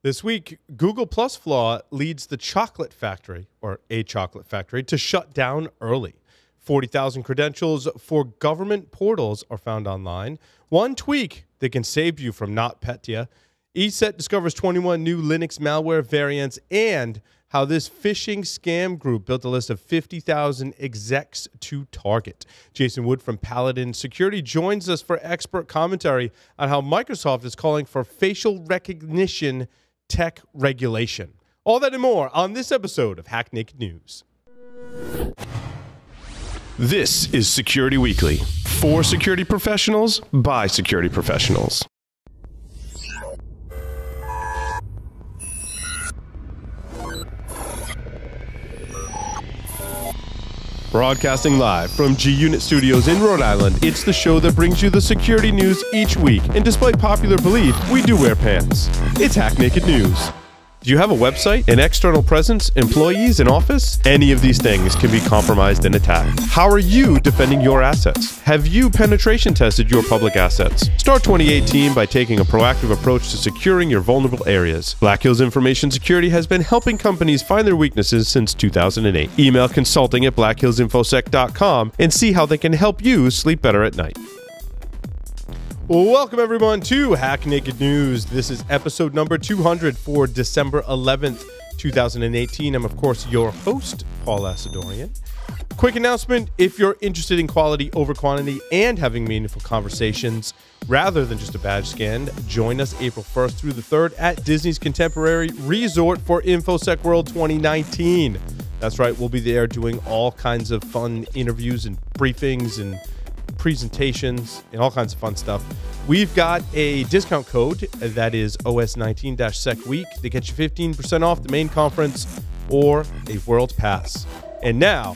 This week, Google Plus Flaw leads the chocolate factory, or a chocolate factory, to shut down early. 40,000 credentials for government portals are found online. One tweak that can save you from NotPetya. ESET discovers 21 new Linux malware variants, and how this phishing scam group built a list of 50,000 execs to target. Jason Wood from Paladin Security joins us for expert commentary on how Microsoft is calling for facial recognition tech regulation. All that and more on this episode of Hack Naked News. This is Security Weekly, for security professionals, by security professionals. Broadcasting live from G-Unit Studios in Rhode Island, it's the show that brings you the security news each week. And despite popular belief, we do wear pants. It's Hack Naked News. Do you have a website, an external presence, employees, an office? Any of these things can be compromised and attacked. How are you defending your assets? Have you penetration tested your public assets? Start 2018 by taking a proactive approach to securing your vulnerable areas. Black Hills Information Security has been helping companies find their weaknesses since 2008. Email consulting at blackhillsinfosec.com and see how they can help you sleep better at night. Welcome, everyone, to Hack Naked News. This is episode number 200 for December 11th, 2018. I'm, of course, your host, Paul Asadorian. Quick announcement: if you're interested in quality over quantity and having meaningful conversations rather than just a badge scan, join us April 1st through the 3rd at Disney's Contemporary Resort for InfoSec World 2019. That's right, we'll be there doing all kinds of fun interviews and briefings and presentations and all kinds of fun stuff. We've got a discount code that is OS19-SEC-WEEK that gets you 15% off the main conference or a world pass. And now,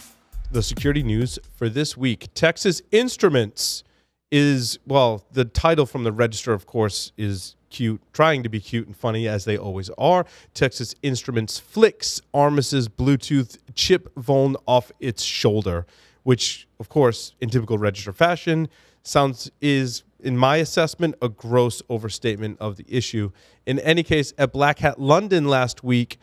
the security news for this week. Texas Instruments is, well, the title from the register, of course, is cute, trying to be cute and funny, as they always are. Texas Instruments flicks Armis's Bluetooth chip vuln off its shoulder, which, of course, in typical register fashion, is, in my assessment, a gross overstatement of the issue. In any case, at Black Hat London last week,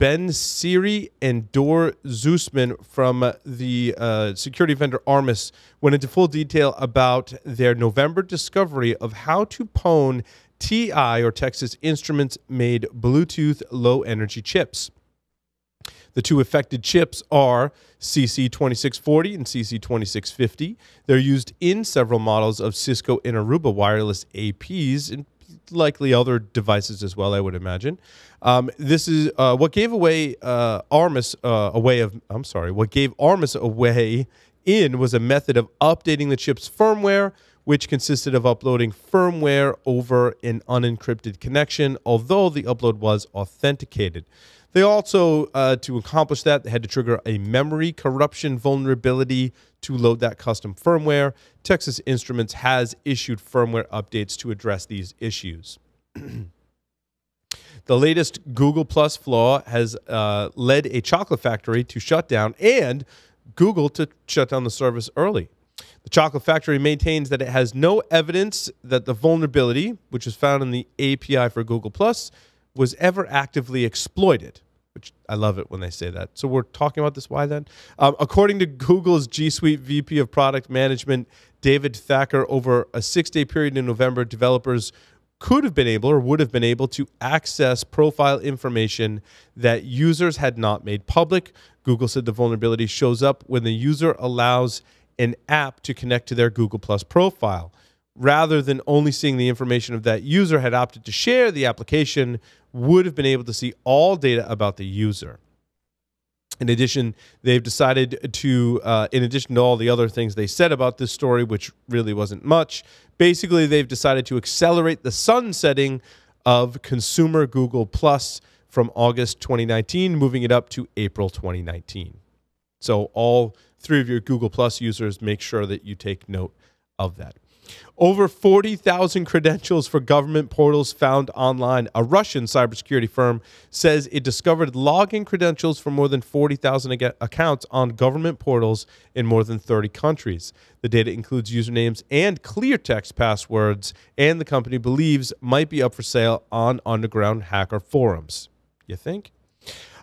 Ben Siri and Dor Zusman from the security vendor Armis went into full detail about their November discovery of how to pwn TI, or Texas Instruments, made Bluetooth low-energy chips. The two affected chips are CC2640 and CC2650. They're used in several models of Cisco and Aruba wireless APs and likely other devices as well, I would imagine. This is what gave Armis a way in was a method of updating the chip's firmware, which consisted of uploading firmware over an unencrypted connection, although the upload was authenticated. They also, to accomplish that, they had to trigger a memory corruption vulnerability to load that custom firmware. Texas Instruments has issued firmware updates to address these issues. The latest Google Plus flaw has led a chocolate factory to shut down and Google to shut down the service early. The chocolate factory maintains that it has no evidence that the vulnerability, which is found in the API for Google Plus, was ever actively exploited. Which I love it when they say that. So we're talking about this. Why then? According to Google's G Suite VP of Product Management, David Thacker, over a 6-day period in November, developers could have been able or would have been able to access profile information that users had not made public. Google said the vulnerability shows up when the user allows an app to connect to their Google Plus profile. Rather than only seeing the information of that user had opted to share, the application would have been able to see all data about the user. In addition, they've decided to, in addition to all the other things they said about this story, which really wasn't much, basically they've decided to accelerate the sunsetting of consumer Google Plus from August 2019, moving it up to April 2019. So all three of your Google Plus users, make sure that you take note of that. Over 40,000 credentials for government portals found online. A Russian cybersecurity firm says it discovered login credentials for more than 40,000 accounts on government portals in more than 30 countries. The data includes usernames and clear text passwords, and the company believes might be up for sale on underground hacker forums. You think?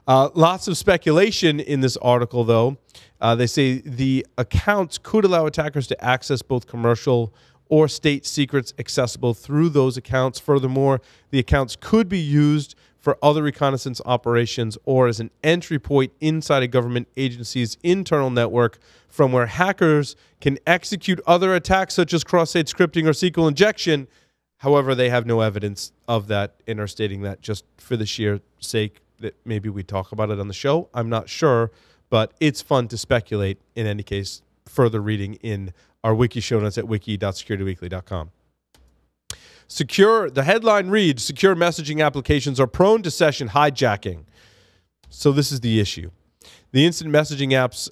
Lots of speculation in this article, though. They say the accounts could allow attackers to access both commercial or state secrets accessible through those accounts. Furthermore, the accounts could be used for other reconnaissance operations or as an entry point inside a government agency's internal network from where hackers can execute other attacks such as cross-site scripting or SQL injection. However, they have no evidence of that and are stating that just for the sheer sake that maybe we talk about it on the show. I'm not sure, but it's fun to speculate. In any case, further reading in our wiki show notes at wiki.securityweekly.com. The headline reads, secure messaging applications are prone to session hijacking. So this is the issue. The instant messaging apps,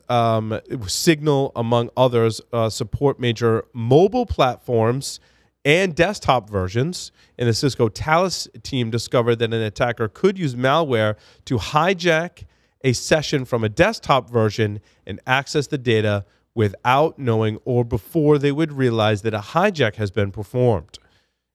Signal, among others, support major mobile platforms and desktop versions. And the Cisco Talos team discovered that an attacker could use malware to hijack a session from a desktop version and access the data without knowing or before they would realize that a hijack has been performed.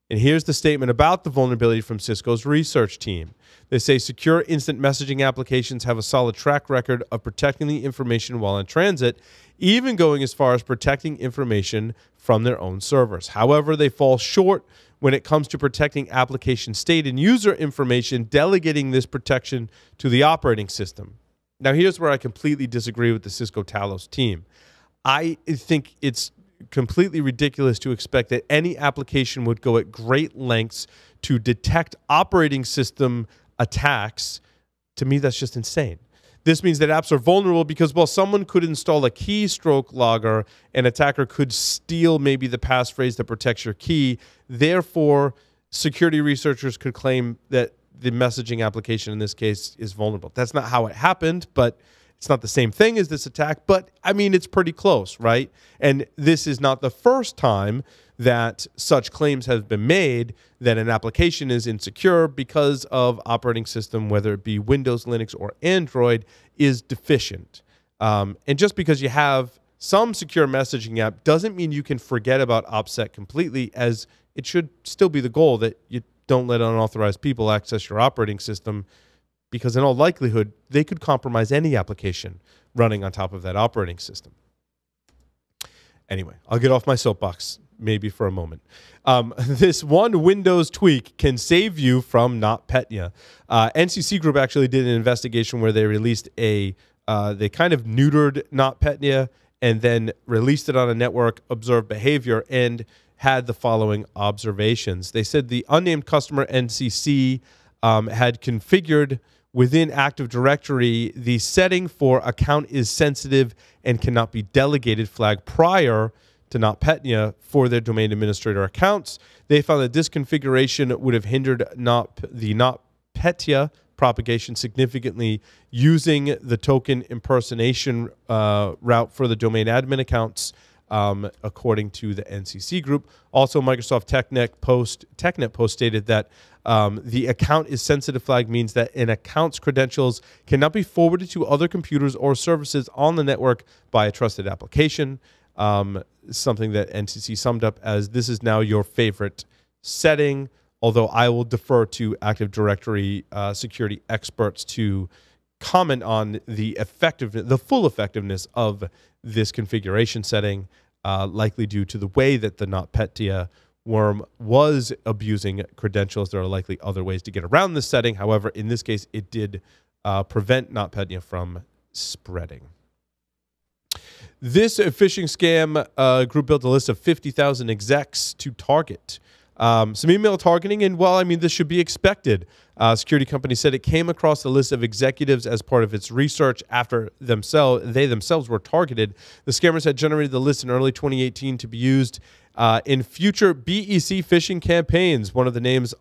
And here's the statement about the vulnerability from Cisco's research team. They say secure instant messaging applications have a solid track record of protecting the information while in transit, even going as far as protecting information from their own servers. However, they fall short when it comes to protecting application state and user information, delegating this protection to the operating system. Now, here's where I completely disagree with the Cisco Talos team. I think it's completely ridiculous to expect that any application would go at great lengths to detect operating system attacks. To me, that's just insane. This means that apps are vulnerable because while someone could install a keystroke logger, an attacker could steal maybe the passphrase that protects your key. Therefore, security researchers could claim that the messaging application in this case is vulnerable. That's not how it happened, but it's not the same thing as this attack, but I mean, it's pretty close, right? And this is not the first time that such claims have been made that an application is insecure because of operating system, whether it be Windows, Linux, or Android, is deficient. And just because you have some secure messaging app doesn't mean you can forget about OPSEC completely, as it should still be the goal that you don't let unauthorized people access your operating system, because in all likelihood, they could compromise any application running on top of that operating system. Anyway, I'll get off my soapbox maybe for a moment. This one Windows tweak can save you from NotPetya. NCC Group actually did an investigation where they released they kind of neutered NotPetya and then released it on a network, observed behavior, and had the following observations. They said the unnamed customer NCC had configured within Active Directory the setting for account is sensitive and cannot be delegated flag prior to NotPetya for their domain administrator accounts. They found that this configuration would have hindered the NotPetya propagation significantly using the token impersonation route for the domain admin accounts, according to the NCC Group. Also, Microsoft TechNet Post stated that the account is sensitive flag means that an account's credentials cannot be forwarded to other computers or services on the network by a trusted application. Something that NCC summed up as, this is now your favorite setting, although I will defer to Active Directory security experts to comment on the effectiveness, the full effectiveness of this configuration setting, likely due to the way that the NotPetya worm was abusing credentials. There are likely other ways to get around this setting. However, in this case, it did prevent NotPetya from spreading. This phishing scam group built a list of 50,000 execs to target. Some email targeting, and well, I mean, this should be expected. Security company said it came across the list of executives as part of its research after they themselves were targeted. The scammers had generated the list in early 2018 to be used in future BEC phishing campaigns. One of the names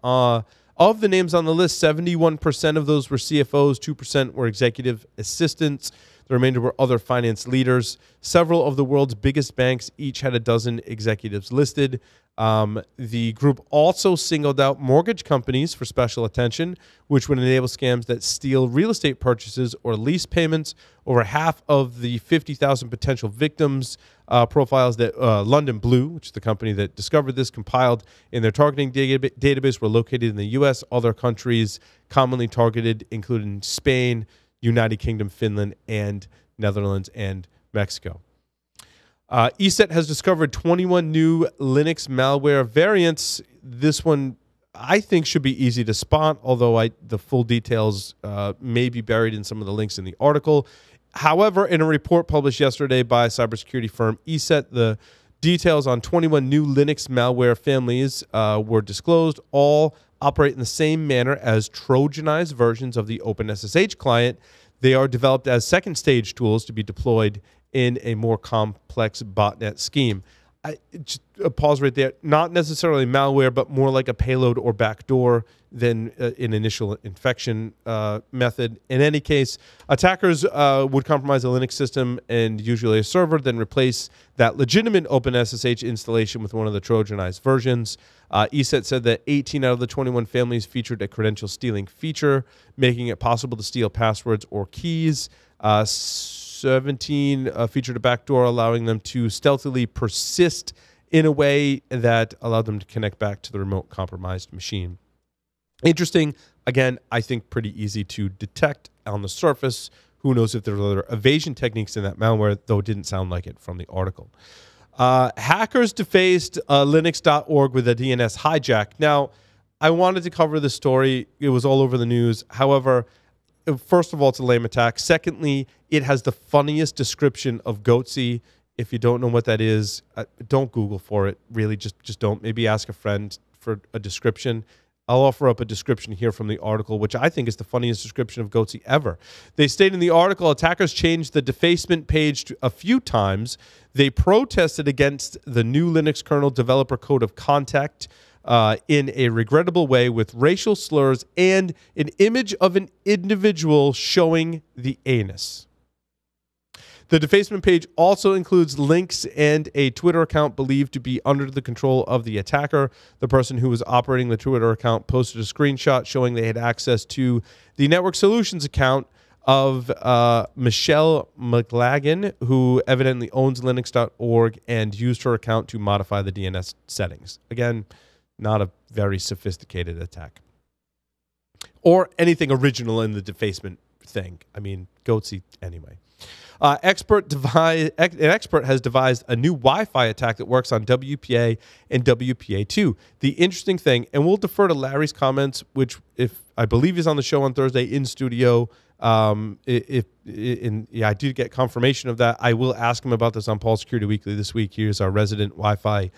Of the names on the list, 71% of those were CFOs, 2% were executive assistants. The remainder were other finance leaders. Several of the world's biggest banks each had a dozen executives listed. The group also singled out mortgage companies for special attention, which would enable scams that steal real estate purchases or lease payments. Over half of the 50,000 potential victims profiles that London Blue, which is the company that discovered this, compiled in their targeting database were located in the U.S. Other countries commonly targeted including Spain, United Kingdom, Finland, and Netherlands, and Mexico. ESET has discovered 21 new Linux malware variants. This one, I think, should be easy to spot, although the full details may be buried in some of the links in the article. However, in a report published yesterday by cybersecurity firm ESET, the details on 21 new Linux malware families were disclosed. All operate in the same manner as Trojanized versions of the OpenSSH client. They are developed as second-stage tools to be deployed in a more complex botnet scheme. Just a pause right there. Not necessarily malware, but more like a payload or backdoor than an initial infection method. In any case, attackers would compromise a Linux system and usually a server, then replace that legitimate OpenSSH installation with one of the Trojanized versions. ESET said that 18 out of the 21 families featured a credential stealing feature, making it possible to steal passwords or keys. 17 featured a backdoor, allowing them to stealthily persist in a way that allowed them to connect back to the remote compromised machine. Interesting. Again, I think pretty easy to detect on the surface. Who knows if there are other evasion techniques in that malware, though it didn't sound like it from the article. Hackers defaced Linux.org with a DNS hijack. Now, I wanted to cover this story. It was all over the news. However, first of all, it's a lame attack. Secondly, it has the funniest description of Goatsy. If you don't know what that is, don't Google for it. Really, just don't. Maybe ask a friend for a description. I'll offer up a description here from the article, which I think is the funniest description of Goatsy ever. They state in the article, attackers changed the defacement page a few times. They protested against the new Linux kernel developer code of conduct in a regrettable way with racial slurs and an image of an individual showing the anus. The defacement page also includes links and a Twitter account believed to be under the control of the attacker. The person who was operating the Twitter account posted a screenshot showing they had access to the Network Solutions account of Michelle McLagan, who evidently owns Linux.org and used her account to modify the DNS settings. Again, not a very sophisticated attack. Or anything original in the defacement thing. I mean, Goatsy anyway. An expert has devised a new Wi-Fi attack that works on WPA and WPA2. The interesting thing, and we'll defer to Larry's comments, which if I believe he's on the show on Thursday in studio. I did get confirmation of that. I will ask him about this on Paul Security Weekly this week. Here's our resident Wi-Fi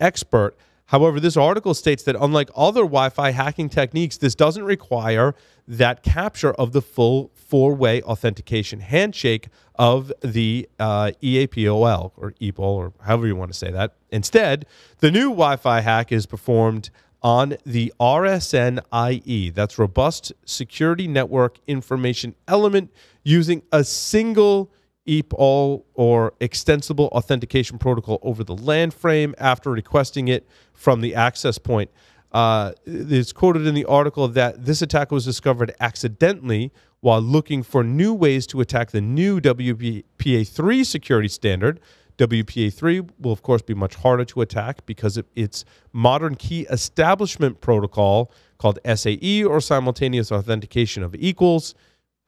expert. However, this article states that unlike other Wi-Fi hacking techniques, this doesn't require that capture of the full four-way authentication handshake of the EAPOL or EPOL or however you want to say that. Instead, the new Wi-Fi hack is performed on the RSNIE, that's Robust Security Network Information Element, using a single EPOL or extensible authentication protocol over the LAN frame after requesting it from the access point. It's quoted in the article that this attack was discovered accidentally while looking for new ways to attack the new WPA3 security standard. WPA3 will, of course, be much harder to attack because of its modern key establishment protocol called SAE, or Simultaneous Authentication of Equals.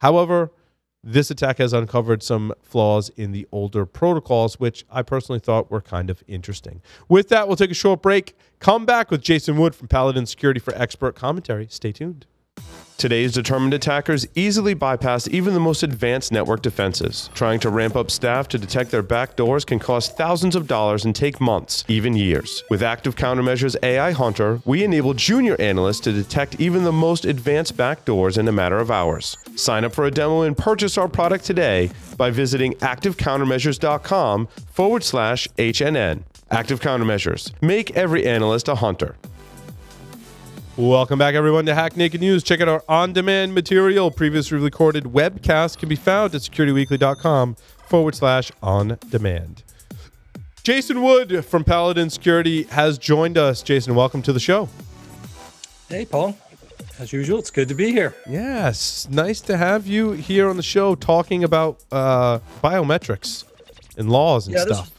However, this attack has uncovered some flaws in the older protocols, which I personally thought were kind of interesting. With that, we'll take a short break. Come back with Jason Wood from Paladin Security for expert commentary. Stay tuned. Today's determined attackers easily bypass even the most advanced network defenses. Trying to ramp up staff to detect their backdoors can cost thousands of dollars and take months, even years. With Active Countermeasures AI Hunter, we enable junior analysts to detect even the most advanced backdoors in a matter of hours. Sign up for a demo and purchase our product today by visiting activecountermeasures.com/HNN. Active Countermeasures. Make every analyst a hunter. Welcome back, everyone, to Hack Naked News. Check out our on-demand material. Previously recorded webcast can be found at securityweekly.com/on-demand. Jason Wood from Paladin Security has joined us. Jason, welcome to the show. Hey, Paul. As usual, it's good to be here. Yes, nice to have you here on the show talking about biometrics and laws and stuff.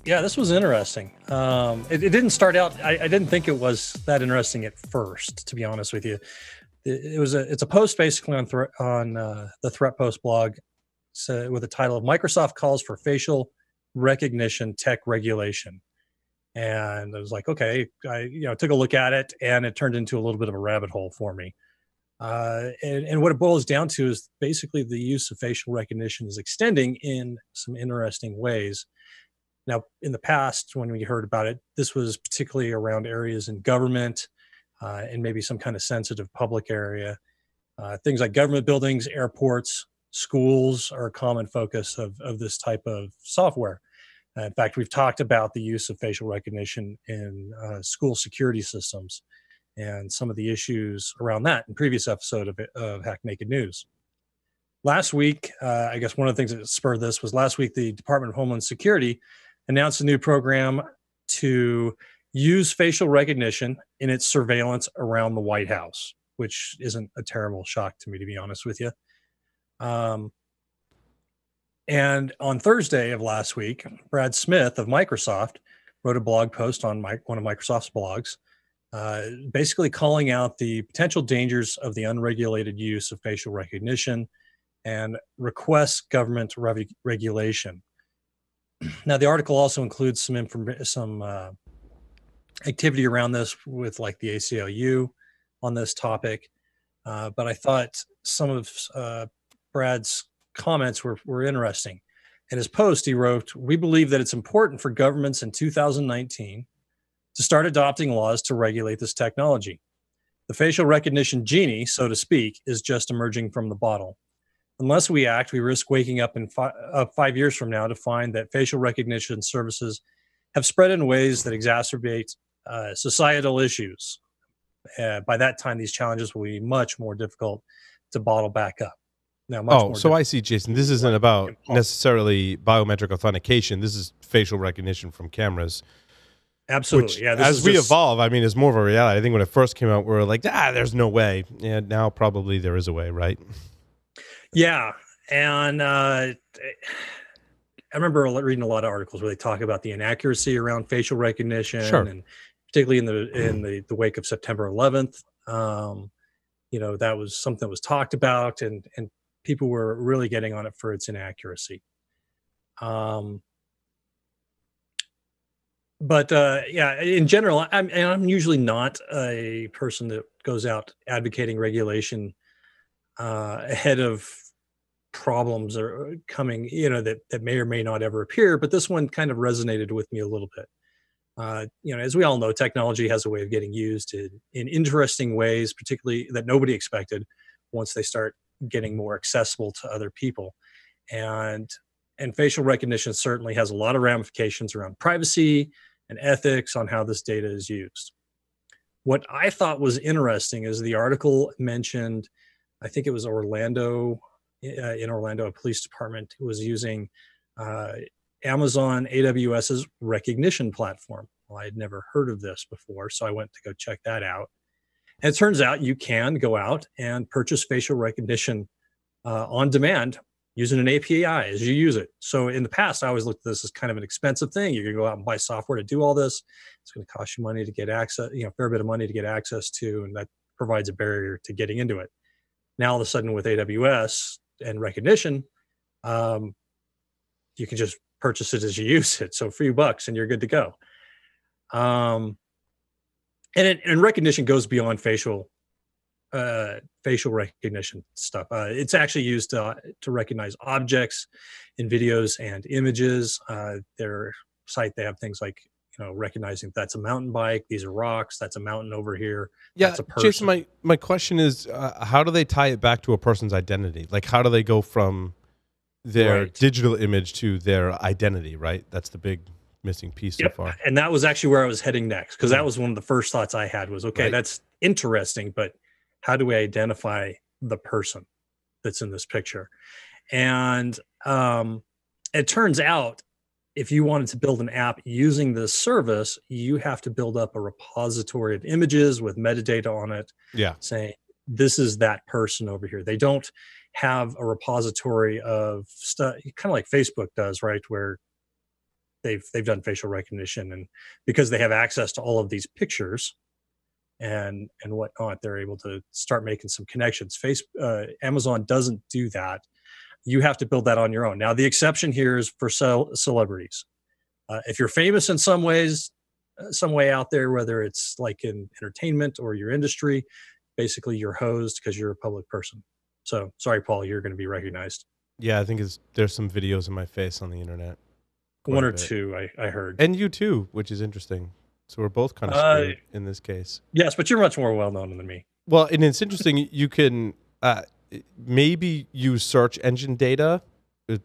This was interesting. It didn't start out. I didn't think it was that interesting at first, to be honest with you. It's a post basically on the Threat Post blog, with the title of "Microsoft Calls for Facial Recognition Tech Regulation." And I was like, okay, I took a look at it, and it turned into a little bit of a rabbit hole for me. And what it boils down to is basically the use of facial recognition is extending in some interesting ways. Now, in the past, when we heard about it, this was particularly around areas in government and maybe some kind of sensitive public area. Things like government buildings, airports, schools are a common focus of this type of software. In fact, we've talked about the use of facial recognition in school security systems and some of the issues around that in previous episode of Hack Naked News. Last week, I guess one of the things that spurred this was last week, the Department of Homeland Security announced a new program to use facial recognition in its surveillance around the White House, which isn't a terrible shock to me, to be honest with you. And on Thursday of last week, Brad Smith of Microsoft wrote a blog post on one of Microsoft's blogs, basically calling out the potential dangers of the unregulated use of facial recognition and requests government regulation. Now, the article also includes some activity around this with like the ACLU on this topic. But I thought some of Brad's comments were interesting. In his post, he wrote, "We believe that it's important for governments in 2019 to start adopting laws to regulate this technology. The facial recognition genie, so to speak, is just emerging from the bottle. Unless we act, we risk waking up in 5 years from now to find that facial recognition services have spread in ways that exacerbate societal issues. By that time, these challenges will be much more difficult to bottle back up." Now, so I see, Jason. This isn't about necessarily biometric authentication. This is facial recognition from cameras. Absolutely. Which, as we evolve, I mean, it's more of a reality. I think when it first came out, we were like, there's no way. And now probably there is a way, right? Yeah. And I remember reading a lot of articles where they talk about the inaccuracy around facial recognition, and particularly in the wake of September 11th. That was something that was talked about, and people were really getting on it for its inaccuracy. But in general, I'm usually not a person that goes out advocating regulation ahead of problems are coming, that may or may not ever appear. But this one kind of resonated with me a little bit. As we all know, technology has a way of getting used in interesting ways, particularly that nobody expected once they start getting more accessible to other people. And facial recognition certainly has a lot of ramifications around privacy and ethics on how this data is used. What I thought was interesting is the article mentioned, I think it was Orlando, in Orlando, a police department was using Amazon AWS's recognition platform. Well, I had never heard of this before, so I went to go check that out. And it turns out you can go out and purchase facial recognition on demand using an API as you use it. So in the past, I always looked at this as kind of an expensive thing. You're going to go out and buy software to do all this. It's going to cost you money to get access, a fair bit of money to get access to, and that provides a barrier to getting into it. Now, all of a sudden, with AWS and recognition, you can just purchase it as you use it. So a few bucks and you're good to go. And recognition goes beyond facial recognition stuff. It's actually used to recognize objects in videos and images. Their site, they have things like, recognizing that's a mountain bike, these are rocks, that's a mountain over here. Yeah, that's a person. Jason, my question is, how do they tie it back to a person's identity? Like, how do they go from their digital image to their identity, right? That's the big missing piece so far. And that was actually where I was heading next, because that was one of the first thoughts I had was, okay, that's interesting, but how do we identify the person that's in this picture? And it turns out if you wanted to build an app using this service, you have to build up a repository of images with metadata on it, saying this is that person over here. They don't have a repository of stuff, kind of like Facebook does, right? Where they've done facial recognition, and because they have access to all of these pictures and whatnot, they're able to start making some connections. Amazon doesn't do that. You have to build that on your own. Now, the exception here is for celebrities. If you're famous in some ways, some way out there, whether it's like in entertainment or your industry, basically you're hosed because you're a public person. So sorry, Paul, you're going to be recognized. Yeah, I think there's some videos of my face on the internet. One or two, I heard. And you too, which is interesting. So we're both kind of screwed in this case. Yes, but you're much more well-known than me. Well, and it's interesting. You can maybe use search engine data,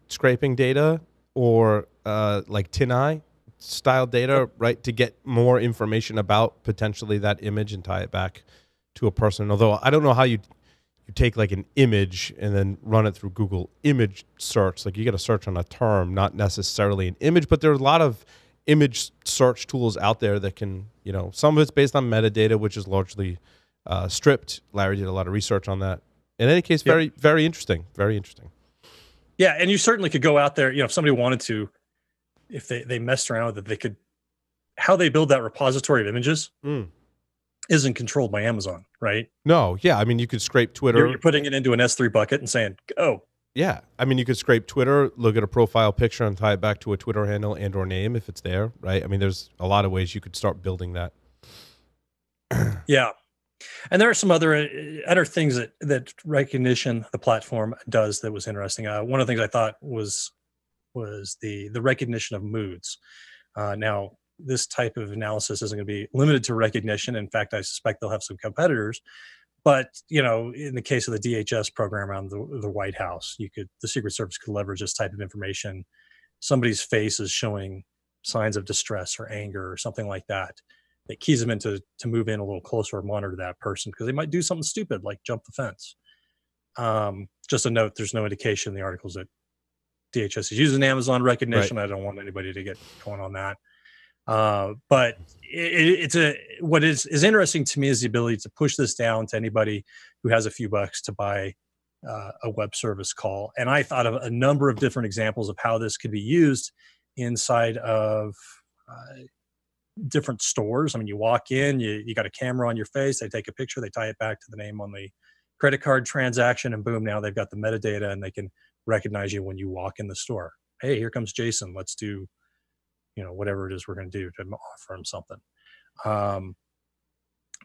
scraping data, or like TinEye style data, right, to get more information about potentially that image and tie it back to a person. Although I don't know how you take like an image and then run it through Google image search. Like you got to search on a term, not necessarily an image, but there are a lot of image search tools out there that can, some of it's based on metadata, which is largely stripped. Larry did a lot of research on that. In any case, very, very interesting. Very interesting. Yeah. And you certainly could go out there, if somebody wanted to, if they messed around with it, they could, how they build that repository of images isn't controlled by Amazon, right? No. Yeah. I mean, you could scrape Twitter. You're putting it into an S3 bucket and saying, go. Yeah. I mean, you could scrape Twitter, look at a profile picture and tie it back to a Twitter handle and or name if it's there, right? I mean, there's a lot of ways you could start building that. Yeah. And there are some other things that recognition, the platform does that was interesting. One of the things I thought was the recognition of moods. Now, this type of analysis isn't going to be limited to recognition. In fact, I suspect they'll have some competitors. But, in the case of the DHS program around the White House, the Secret Service could leverage this type of information. Somebody's face is showing signs of distress or anger or something like that. That keys them into to move in a little closer or monitor that person because they might do something stupid like jump the fence. Just a note, there's no indication in the articles that DHS is using Amazon recognition. Right. I don't want anybody to get going on that. But what is interesting to me is the ability to push this down to anybody who has a few bucks to buy a web service call. And I thought of a number of different examples of how this could be used inside of different stores. I mean, you walk in, you got a camera on your face, they take a picture, they tie it back to the name on the credit card transaction, and boom, now they've got the metadata and they can recognize you when you walk in the store. Hey, here comes Jason. Let's do, whatever it is we're going to do to offer him something.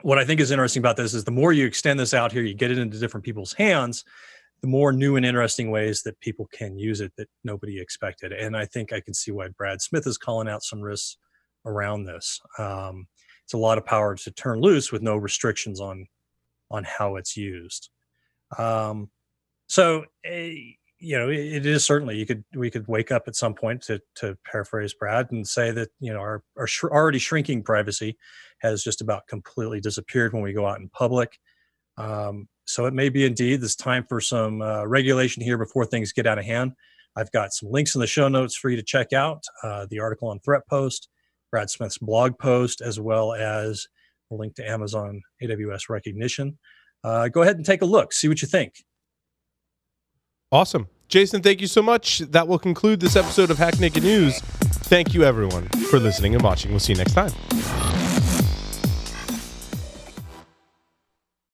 What I think is interesting about this is the more you extend this out here, you get it into different people's hands, the more new and interesting ways that people can use it that nobody expected. And I think I can see why Brad Smith is calling out some risks around this. It's a lot of power to turn loose with no restrictions on how it's used. It is certainly, we could wake up at some point to paraphrase Brad and say that, our already shrinking privacy has just about completely disappeared when we go out in public. So it may be indeed this time for some regulation here before things get out of hand. I've got some links in the show notes for you to check out, the article on Threat Post, Brad Smith's blog post, as well as a link to Amazon AWS recognition. Go ahead and take a look, see what you think. Awesome. Jason, thank you so much. That will conclude this episode of Hack Naked News. Thank you, everyone, for listening and watching. We'll see you next time.